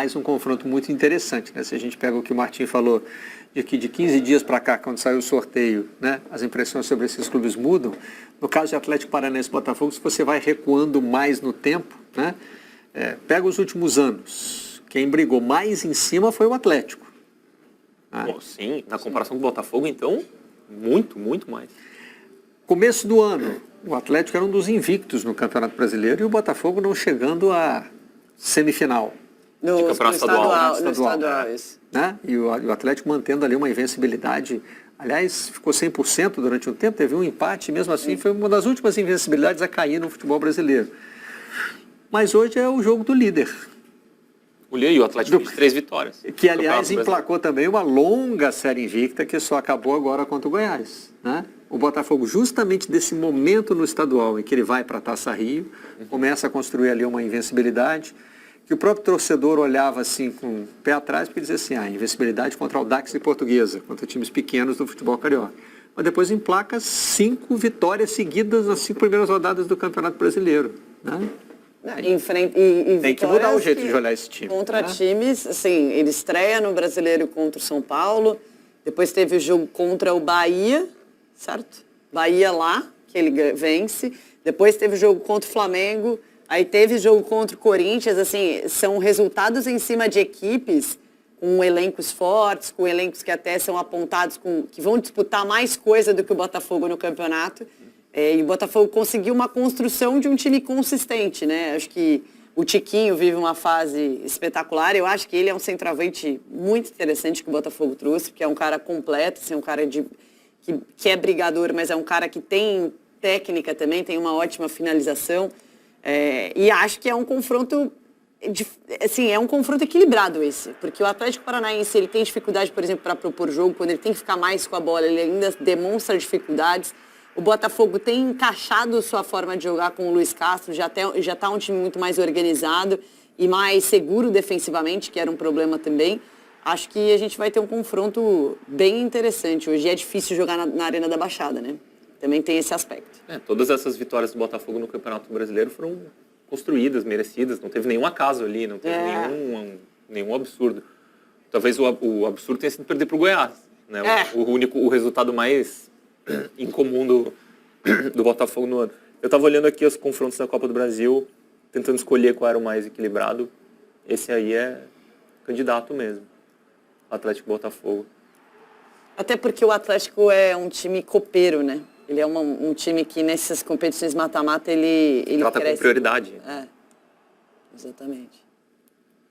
mais um confronto muito interessante, né? Se a gente pega o que o Martim falou, de que de 15 dias para cá, quando saiu o sorteio, né, as impressões sobre esses clubes mudam. No caso de Atlético Paranaense e Botafogo, se você vai recuando mais no tempo, né, pega os últimos anos. Quem brigou mais em cima foi o Atlético. Né? Bom, sim, na comparação com o Botafogo, então, muito, muito mais. Começo do ano, o Atlético era um dos invictos no Campeonato Brasileiro e o Botafogo não chegando à semifinal. De campeonato estadual. No estadual, isso. Né? E o Atlético mantendo ali uma invencibilidade. Aliás, ficou 100% durante um tempo, teve um empate, mesmo assim foi uma das últimas invencibilidades a cair no futebol brasileiro. Mas hoje é o jogo do líder. E o Atlético de 3 vitórias. Que, aliás, emplacou também uma longa série invicta que só acabou agora contra o Goiás. Né? O Botafogo, justamente desse momento no estadual em que ele vai para a Taça Rio, começa a construir ali uma invencibilidade, que o próprio torcedor olhava assim com o pé atrás, porque dizia assim, invencibilidade contra o Audax e Portuguesa, contra times pequenos do futebol carioca. Mas depois emplaca 5 vitórias seguidas nas 5 primeiras rodadas do Campeonato Brasileiro. Né? Tem que mudar o jeito de olhar esse time. Contra times, assim, ele estreia no Brasileiro contra o São Paulo, depois teve o jogo contra o Bahia, certo? Bahia lá, que ele vence, depois teve o jogo contra o Flamengo, aí teve jogo contra o Corinthians, assim, são resultados em cima de equipes com elencos fortes, com elencos que até são apontados, que vão disputar mais coisa do que o Botafogo no campeonato. E o Botafogo conseguiu uma construção de um time consistente, né? Acho que o Tiquinho vive uma fase espetacular. Eu acho que ele é um centroavante muito interessante que o Botafogo trouxe, porque é um cara completo, assim, um cara que é brigador, mas é um cara que tem técnica também, tem uma ótima finalização. E acho que é um confronto, assim, é um confronto equilibrado esse, porque o Atlético Paranaense ele tem dificuldade, por exemplo, para propor jogo, quando ele tem que ficar mais com a bola, ele ainda demonstra dificuldades. O Botafogo tem encaixado sua forma de jogar com o Luiz Castro, já está um time muito mais organizado e mais seguro defensivamente, que era um problema também. Acho que a gente vai ter um confronto bem interessante. Hoje é difícil jogar na Arena da Baixada, né? Também tem esse aspecto. Todas essas vitórias do Botafogo no Campeonato Brasileiro foram construídas, merecidas. Não teve nenhum acaso ali, não teve nenhum absurdo. Talvez o absurdo tenha sido perder para o Goiás. Né? O resultado mais incomum do Botafogo no ano. Eu estava olhando aqui os confrontos da Copa do Brasil, tentando escolher qual era o mais equilibrado. Esse aí é candidato mesmo. Atlético Botafogo. Até porque o Atlético é um time copeiro, né? Ele é um time que nessas competições mata-mata ele trata cresce. Com prioridade. Exatamente.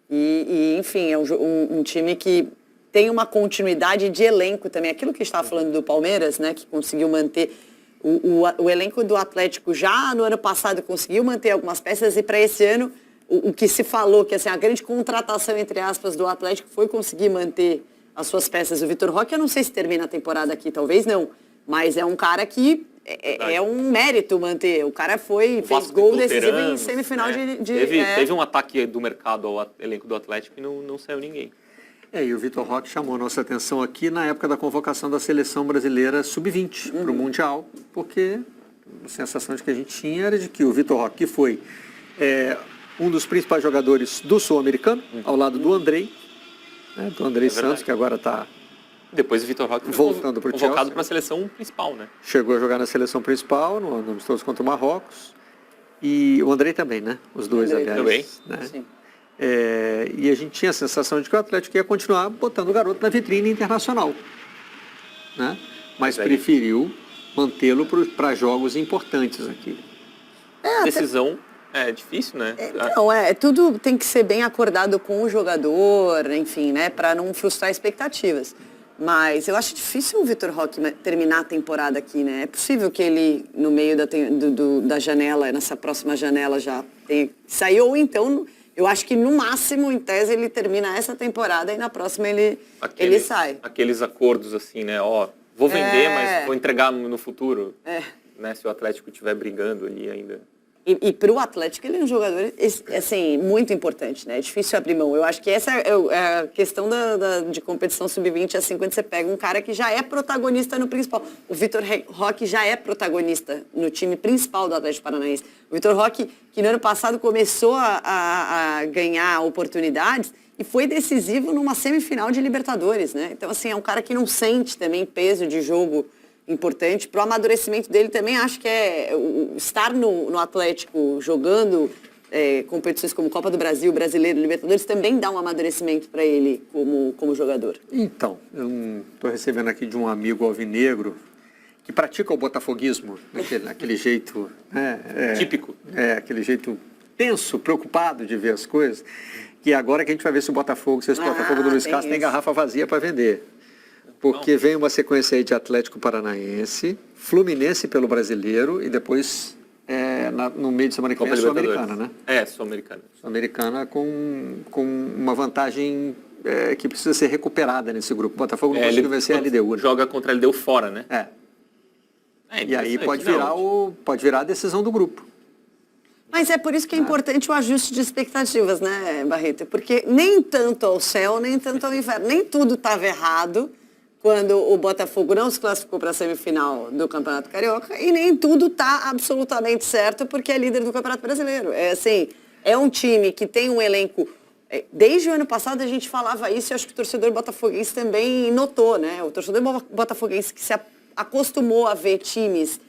E enfim, é um time que tem uma continuidade de elenco também. Aquilo que a gente estava falando do Palmeiras, né, que conseguiu manter o elenco do Atlético já no ano passado conseguiu manter algumas peças e para esse ano o que se falou que assim, a grande contratação, entre aspas, do Atlético foi conseguir manter as suas peças. O Vitor Roque, eu não sei se termina a temporada aqui, talvez não, mas é um cara que é um mérito manter. O cara fez gol decisivo em semifinal Teve um ataque do mercado ao elenco do Atlético e não saiu ninguém. E o Vitor Roque chamou a nossa atenção aqui na época da convocação da seleção brasileira sub-20 para o Mundial, porque a sensação de que a gente tinha era de que o Vitor Roque, que foi um dos principais jogadores do Sul-Americano, ao lado do Andrei, né, do Andrei Santos, que agora está depois o Vitor Roque voltando para o convocado para a seleção principal, né? Chegou a jogar na seleção principal, no amistoso contra o Marrocos, e o Andrei também, né? Os dois, aliás. Também. Né? Sim. E a gente tinha a sensação de que o Atlético ia continuar botando o garoto na vitrine internacional, né? Mas preferiu mantê-lo para jogos importantes aqui. A decisão é difícil, né? Tudo tem que ser bem acordado com o jogador, enfim, né? Para não frustrar expectativas. Mas eu acho difícil o Vitor Roque terminar a temporada aqui, né? É possível que ele, no meio da janela, nessa próxima janela, já tenha saído, ou então... Eu acho que, no máximo, em tese, ele termina essa temporada e na próxima ele sai. Aqueles acordos assim, né? Vou vender, mas vou entregar no futuro. Né? Se o Atlético estiver brigando ali ainda. E para o Atlético ele é um jogador assim, muito importante, né? É difícil abrir mão. Eu acho que essa é a questão de competição sub-20, assim, quando você pega um cara que já é protagonista no principal. O Vitor Roque já é protagonista no time principal do Atlético Paranaense. O Vitor Roque, que no ano passado começou a ganhar oportunidades e foi decisivo numa semifinal de Libertadores, né? Então, assim, é um cara que não sente também peso de jogo importante. Para o amadurecimento dele também acho que estar no Atlético jogando competições como Copa do Brasil, Brasileiro, Libertadores, também dá um amadurecimento para ele como jogador. Então, eu estou recebendo aqui de um amigo alvinegro que pratica o botafoguismo, aquele jeito... típico. Aquele jeito tenso, preocupado de ver as coisas, que agora que a gente vai ver se o Botafogo do Luiz Castro tem garrafa vazia para vender. Porque vem uma sequência aí de Atlético Paranaense, Fluminense pelo Brasileiro e depois, no meio de semana que vem, Sul-Americana, né? Sul-Americana. Sul-Americana com uma vantagem que precisa ser recuperada nesse grupo. O Botafogo não conseguiu vencer a LDU. Joga contra a LDU fora, né? E aí pode virar a decisão do grupo. Mas é por isso que é importante o ajuste de expectativas, né, Barreto? Porque nem tanto ao céu, nem tanto ao inferno. Nem tudo estava errado quando o Botafogo não se classificou para a semifinal do Campeonato Carioca e nem tudo está absolutamente certo porque é líder do Campeonato Brasileiro. É um time que tem um elenco... Desde o ano passado a gente falava isso e acho que o torcedor botafoguense também notou, né? O torcedor botafoguense que se acostumou a ver times...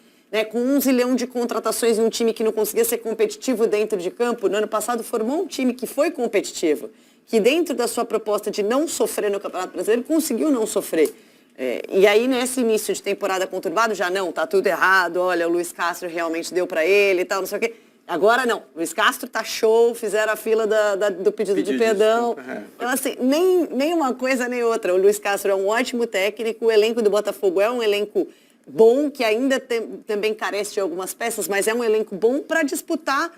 com 1 zilhão de contratações e um time que não conseguia ser competitivo dentro de campo, no ano passado formou um time que foi competitivo, que dentro da sua proposta de não sofrer no Campeonato Brasileiro, conseguiu não sofrer. E aí, nesse início de temporada conturbado, já não, tá tudo errado, olha, o Luiz Castro realmente deu para ele e tal, não sei o quê. Agora não, o Luiz Castro tá show, fizeram a fila do pedido de perdão. Então, assim, nem uma coisa nem outra. O Luiz Castro é um ótimo técnico, o elenco do Botafogo é um elenco bom, que ainda também carece de algumas peças, mas é um elenco bom para disputar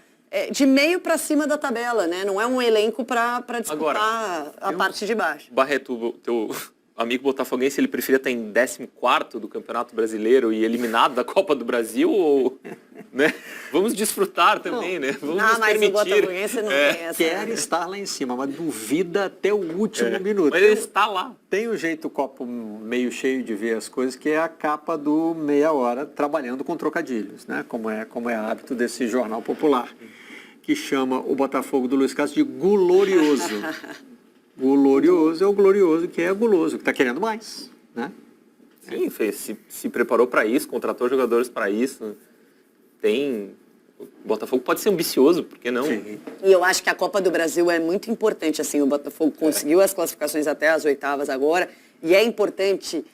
de meio para cima da tabela, né? Não é um elenco para disputar agora, a parte de baixo. Barreto, teu amigo botafoguense, ele preferia estar em 14º do Campeonato Brasileiro e eliminado da Copa do Brasil? Ou, né? Vamos desfrutar também, né? Vamos nos mas permitir. O botafoguense não tem essa. Quer estar lá em cima, mas duvida até o último minuto. Mas ele está lá. Tem o jeito copo meio cheio de ver as coisas, que é a capa do Meia Hora, trabalhando com trocadilhos, né? Como é hábito desse jornal popular, que chama o Botafogo do Luiz Castro de glorioso. Glorioso é o glorioso que é guloso, que está querendo mais, né? Sim, se preparou para isso, contratou jogadores para isso. O Botafogo pode ser ambicioso, por que não? Sim. E eu acho que a Copa do Brasil é muito importante, assim, o Botafogo conseguiu as classificações até as oitavas agora, e é importante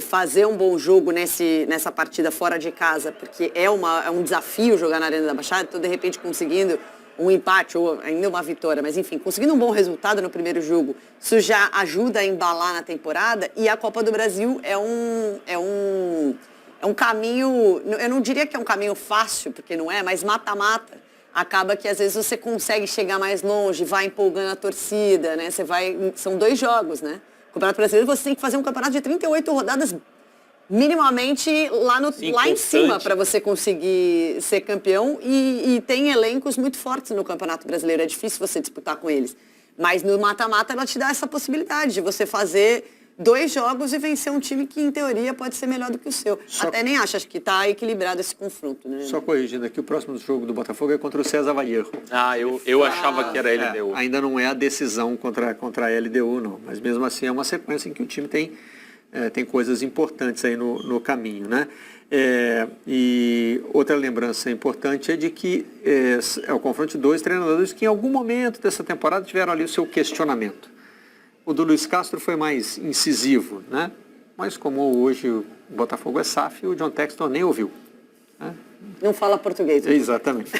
fazer um bom jogo nessa partida fora de casa, porque é um desafio jogar na Arena da Baixada, então de repente conseguindo um empate ou ainda uma vitória, mas enfim, conseguindo um bom resultado no primeiro jogo, isso já ajuda a embalar na temporada, e a Copa do Brasil é um caminho, eu não diria que é um caminho fácil, porque não é, mas mata-mata. Acaba que às vezes você consegue chegar mais longe, vai empolgando a torcida, né? São 2 jogos, né? O Campeonato Brasileiro você tem que fazer um campeonato de 38 rodadas minimamente lá em cima para você conseguir ser campeão e tem elencos muito fortes no Campeonato Brasileiro, é difícil você disputar com eles. Mas no mata-mata ela te dá essa possibilidade de você fazer 2 jogos e vencer um time que, em teoria, pode ser melhor do que o seu. Até nem acho que está equilibrado esse confronto, né? Só corrigindo aqui, o próximo jogo do Botafogo é contra o César Vallejo. Eu achava que era a LDU. Ainda não é a decisão contra a LDU, não. Mas mesmo assim é uma sequência em que o time tem coisas importantes aí no caminho, né? E outra lembrança importante é de que é o confronto de 2 treinadores que em algum momento dessa temporada tiveram ali o seu questionamento. O do Luiz Castro foi mais incisivo, né? Mas como hoje o Botafogo é SAF, o John Textor nem ouviu. Né? Não fala português. Exatamente.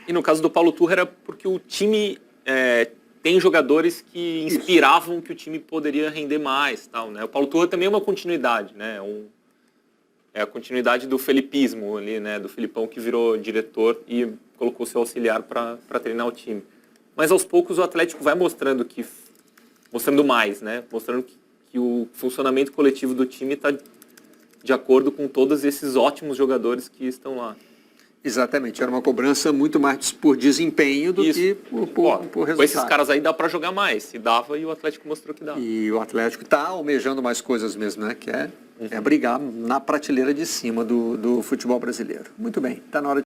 E no caso do Paulo Turra era porque o time tem jogadores que inspiravam que o time poderia render mais, tal, né? O Paulo Turra também é uma continuidade, né? É a continuidade do felipismo ali, né? Do Filipão que virou diretor e colocou seu auxiliar para treinar o time. Mas aos poucos o Atlético vai mostrando mais, né? Mostrando que o funcionamento coletivo do time está de acordo com todos esses ótimos jogadores que estão lá. Exatamente, era uma cobrança muito mais por desempenho do que por resultado. Com esses caras aí dá para jogar mais, se dava e o Atlético mostrou que dava. E o Atlético está almejando mais coisas mesmo, né? Que é brigar na prateleira de cima do futebol brasileiro. Muito bem, está na hora de